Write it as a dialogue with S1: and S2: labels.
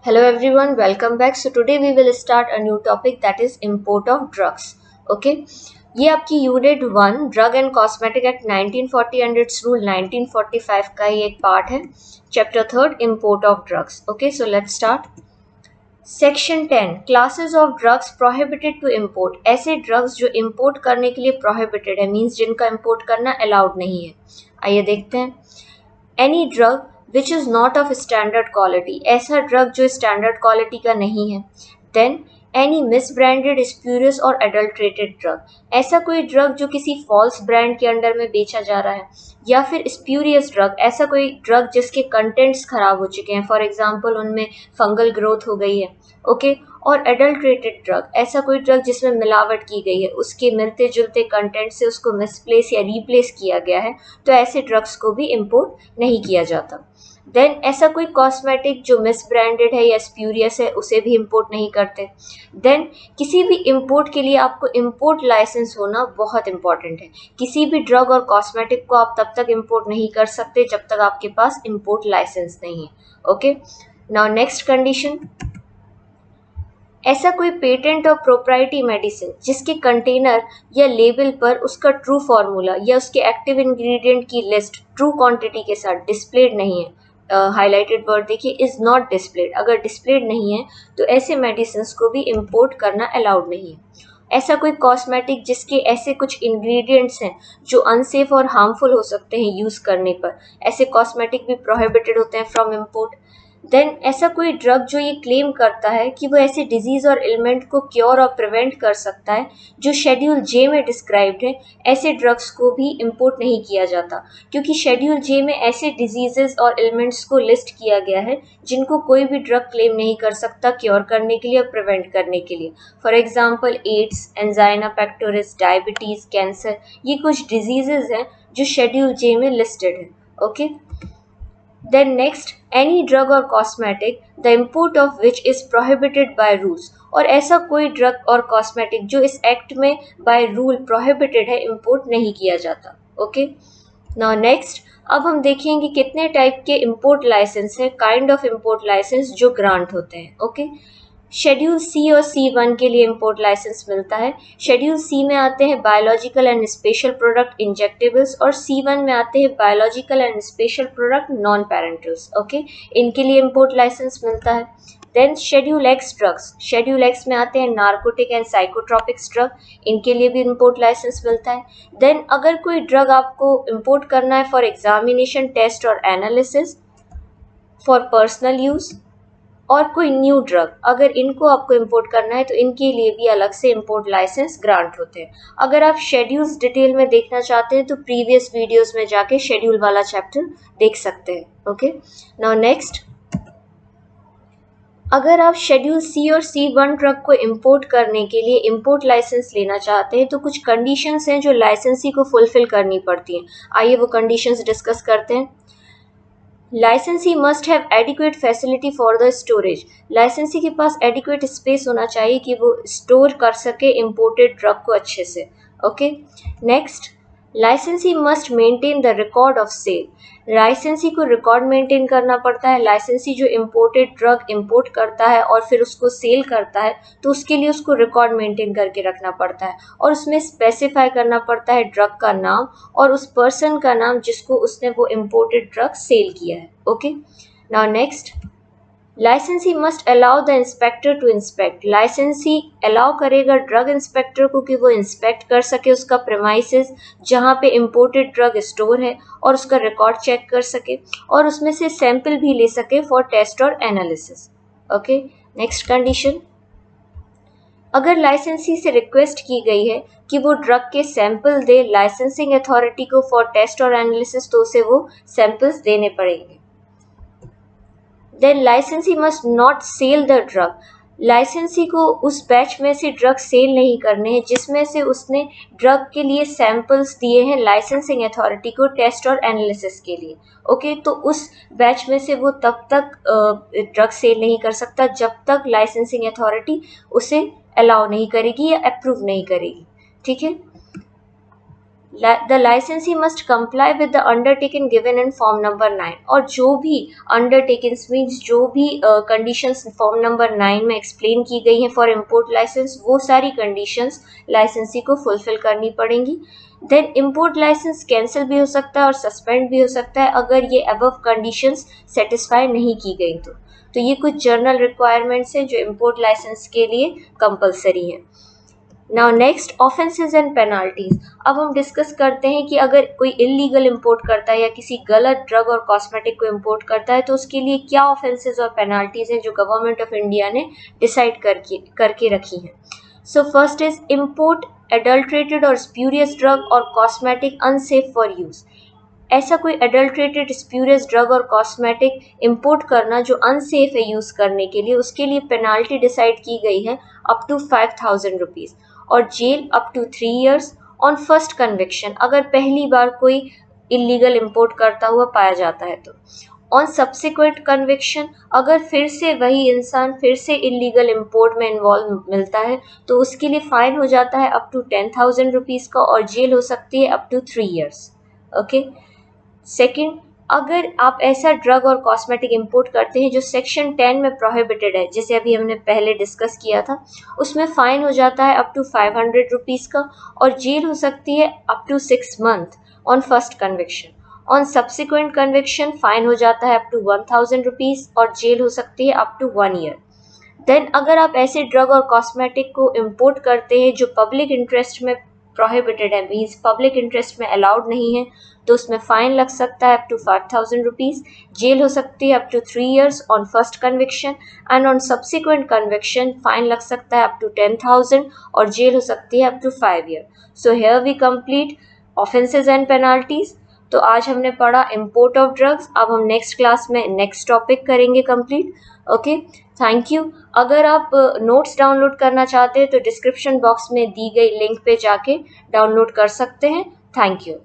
S1: Hello everyone, welcome back. So today we will start a new topic that is import of drugs. Okay, ये आपकी unit 1 drug and cosmetic act 1940 and its rule 1945 का ही एक part है. Chapter 3 import of drugs. Okay, so let's start. Section 10 classes of drugs prohibited to import. ऐसे drugs जो import करने के लिए प्रोहिबिटेड है, मीन्स जिनका इम्पोर्ट करना अलाउड नहीं है. आइए देखते हैं. Any drug which is not of standard quality. ऐसा ड्रग जो स्टैंडर्ड क्वालिटी का नहीं है. देन एनी मिसब्रांडेड स्प्यूरियस और एडल्ट्रेटेड ड्रग. ऐसा कोई ड्रग जो किसी फॉल्स ब्रांड के अंडर में बेचा जा रहा है, या फिर स्प्यूरियस ड्रग, ऐसा कोई ड्रग जिसके कंटेंट्स खराब हो चुके हैं, फॉर एग्जांपल उनमें फंगल ग्रोथ हो गई है. ओके, और एडल्ट्रेटेड ड्रग, ऐसा कोई ड्रग जिसमें मिलावट की गई है, उसके मिलते जुलते कंटेंट से उसको मिसप्लेस या रिप्लेस किया गया है, तो ऐसे ड्रग्स को भी इम्पोर्ट नहीं किया जाता. देन ऐसा कोई कॉस्मेटिक जो मिसब्रांडेड है या स्प्यूरियस है, उसे भी इम्पोर्ट नहीं करते. देन किसी भी इम्पोर्ट के लिए आपको इम्पोर्ट लाइसेंस होना बहुत इंपॉर्टेंट है. किसी भी ड्रग और कॉस्मेटिक को आप तब तक इम्पोर्ट नहीं कर सकते जब तक आपके पास इम्पोर्ट लाइसेंस नहीं है. Okay, now next condition. ऐसा कोई पेटेंट और प्रोप्राइटी मेडिसिन जिसके कंटेनर या लेबल पर उसका ट्रू फार्मूला या उसके एक्टिव इंग्रेडिएंट की लिस्ट ट्रू क्वांटिटी के साथ डिस्प्लेड नहीं है. हाईलाइटेड वर्ड देखिए, इज नॉट डिस्प्लेड. अगर डिस्प्लेड नहीं है तो ऐसे मेडिसिन को भी इम्पोर्ट करना अलाउड नहीं है. ऐसा कोई कॉस्मेटिक जिसके ऐसे कुछ इंग्रेडिएंट्स हैं जो अनसेफ और हार्मफुल हो सकते हैं यूज़ करने पर, ऐसे कॉस्मेटिक भी प्रोहिबिटेड होते हैं फ्रॉम इम्पोर्ट. देन ऐसा कोई ड्रग जो ये क्लेम करता है कि वो ऐसे डिजीज़ और एलिमेंट को क्योर और प्रिवेंट कर सकता है जो शेड्यूल जे में डिस्क्राइब्ड है, ऐसे ड्रग्स को भी इम्पोर्ट नहीं किया जाता, क्योंकि शेड्यूल जे में ऐसे डिजीजेस और एलिमेंट्स को लिस्ट किया गया है जिनको कोई भी ड्रग क्लेम नहीं कर सकता क्योर करने के लिए और प्रिवेंट करने के लिए. For example AIDS, angina pectoris, diabetes, cancer, ये कुछ डिजीजेज हैं जो शेड्यूल जे में लिस्टेड है. Okay, then next any drug or cosmetic the import of which is prohibited by rules. और ऐसा कोई ड्रग और कॉस्मेटिक जो इस एक्ट में बाय रूल प्रोहिबिटेड है, इम्पोर्ट नहीं किया जाता. Okay, now next. अब हम देखेंगे कितने टाइप के इम्पोर्ट लाइसेंस है, काइंड ऑफ इम्पोर्ट लाइसेंस जो ग्रांट होते हैं. ओके, शेड्यूल सी और C1 के लिए इम्पोर्ट लाइसेंस मिलता है. शेड्यूल सी में आते हैं biological and special product injectables, और C1 में आते हैं biological and special product non parenterals. Okay, इनके लिए इम्पोर्ट लाइसेंस मिलता है. Then schedule X drugs, schedule X में आते हैं नार्कोटिक एंड साइकोट्रॉपिक्स ड्रग, इनके लिए भी इम्पोर्ट लाइसेंस मिलता है. देन अगर कोई ड्रग आपको इम्पोर्ट करना है फॉर एग्जामिनेशन, टेस्ट और एनालिसिस, फॉर पर्सनल यूज़, और कोई न्यू ड्रग, अगर इनको आपको इम्पोर्ट करना है तो इनके लिए भी अलग से इम्पोर्ट लाइसेंस ग्रांट होते हैं. अगर आप शेड्यूल्स डिटेल में देखना चाहते हैं तो प्रीवियस वीडियोस में जाके शेड्यूल वाला चैप्टर देख सकते हैं. Okay, now next. अगर आप शेड्यूल सी और C1 ड्रग को इम्पोर्ट करने के लिए इम्पोर्ट लाइसेंस लेना चाहते हैं तो कुछ कंडीशंस हैं जो लाइसेंसी को फुलफिल करनी पड़ती हैं. आइए वो कंडीशंस डिस्कस करते हैं. लाइसेंसी must have adequate facility for the storage. लाइसेंसी के पास एडिक्वेट स्पेस होना चाहिए कि वो स्टोर कर सके इम्पोर्टेड ड्रग को अच्छे से. Okay, next. Licensee must maintain the record of sale. Licensee को रिकॉर्ड मेंटेन करना पड़ता है. लाइसेंसी जो इम्पोर्टेड ड्रग इम्पोर्ट करता है और फिर उसको सेल करता है तो उसके लिए उसको रिकॉर्ड मेंटेन करके रखना पड़ता है, और उसमें स्पेसिफाई करना पड़ता है ड्रग का नाम और उस पर्सन का नाम जिसको उसने वो इम्पोर्टेड ड्रग सेल किया है. Okay, now next. Licensee must allow the inspector to inspect. Licensee allow करेगा ड्रग इंस्पेक्टर को कि वो इंस्पेक्ट कर सके उसका प्रेमाइसेस जहाँ पे इम्पोर्टेड ड्रग स्टोर है, और उसका रिकॉर्ड चेक कर सके और उसमें से सैंपल भी ले सके फॉर टेस्ट और एनालिसिस. Okay, next condition. अगर लाइसेंसी से रिक्वेस्ट की गई है कि वो ड्रग के सैंपल दे लाइसेंसिंग अथॉरिटी को फॉर टेस्ट और एनालिसिस, तो उसे वो सैंपल्स देने पड़ेंगे. Then licensee must not sell the drug. Licensee को उस बैच में से ड्रग सेल नहीं करने हैं जिसमें से उसने ड्रग के लिए सैंपल्स दिए हैं लाइसेंसिंग अथॉरिटी को टेस्ट और एनालिसिस के लिए. ओके, तो उस बैच में से वो तब तक ड्रग सेल नहीं कर सकता जब तक लाइसेंसिंग अथॉरिटी उसे अलाउ नहीं करेगी या अप्रूव नहीं करेगी. ठीक है. द लाइसेंसी must comply with the undertaken given in form number 9, और जो भी अंडरटेकन मीन्स जो भी कंडीशंस फॉर्म नंबर 9 में एक्सप्लेन की गई हैं फॉर इम्पोर्ट लाइसेंस, वो सारी कंडीशंस लाइसेंसी को फुलफिल करनी पड़ेंगी। देन इम्पोर्ट लाइसेंस कैंसिल भी हो सकता है और सस्पेंड भी हो सकता है अगर ये अबव कंडीशंस सेटिस्फाई नहीं की गई तो ये कुछ जर्नल रिक्वायरमेंट्स हैं जो इम्पोर्ट लाइसेंस के लिए कंपलसरी है। Now next, offences and penalties. अब हम डिस्कस करते हैं कि अगर कोई इलीगल इंपोर्ट करता है या किसी गलत ड्रग और कॉस्मेटिक को इंपोर्ट करता है तो उसके लिए क्या ऑफेंसेस और पेनाल्टीज हैं जो गवर्नमेंट ऑफ इंडिया ने डिसाइड करके रखी हैं। So first is import adulterated और स्प्यूरियस ड्रग और कॉस्मेटिक अनसेफ फॉर यूज। ऐसा कोई एडल्ट्रेटेड स्प्यूरियस ड्रग और कॉस्मेटिक इंपोर्ट करना जो अनसेफ है यूज़ करने के लिए, उसके लिए पेनाल्टी डिसाइड की गई है अप टू 5,000 रुपीज़ और jail up to 3 years on first conviction, अगर पहली बार कोई इलीगल इंपोर्ट करता हुआ पाया जाता है तो। ऑन सब्सिक्वेंट कन्विक्शन, अगर फिर से वही इंसान फिर से इलीगल इंपोर्ट में इन्वॉल्व मिलता है तो उसके लिए फाइन हो जाता है अप टू 10,000 रुपीज़ का और जेल हो सकती है up to 3 years. Okay. Second, अगर आप ऐसा ड्रग और कॉस्मेटिक इंपोर्ट करते हैं जो सेक्शन 10 में प्रोहिबिटेड है, जैसे अभी हमने पहले डिस्कस किया था, उसमें फाइन हो जाता है अप टू 500 रुपीज़ का और जेल हो सकती है up to 6 month on first conviction. On subsequent conviction fine हो जाता है अप टू 1,000 रुपीज़ और जेल हो सकती है अप टू 1 ईयर। देन अगर आप ऐसे ड्रग और कॉस्मेटिक को इंपोर्ट करते हैं जो पब्लिक इंटरेस्ट में प्रोहिबिटेड है, मीन्स पब्लिक इंटरेस्ट में अलाउड नहीं है, तो उसमें फाइन लग सकता है अप टू 5,000 रुपीज़, जेल हो सकती है up to 3 years on first conviction and on subsequent conviction fine लग सकता है अप टू 10,000 और जेल हो सकती है up to 5 year. So here we complete offences and penalties. तो आज हमने पढ़ा इम्पोर्ट ऑफ ड्रग्स। अब हम नेक्स्ट क्लास में नेक्स्ट टॉपिक करेंगे कंप्लीट। Okay, thank you. अगर आप नोट्स डाउनलोड करना चाहते हैं तो डिस्क्रिप्शन बॉक्स में दी गई लिंक पे जाके डाउनलोड कर सकते हैं। Thank you.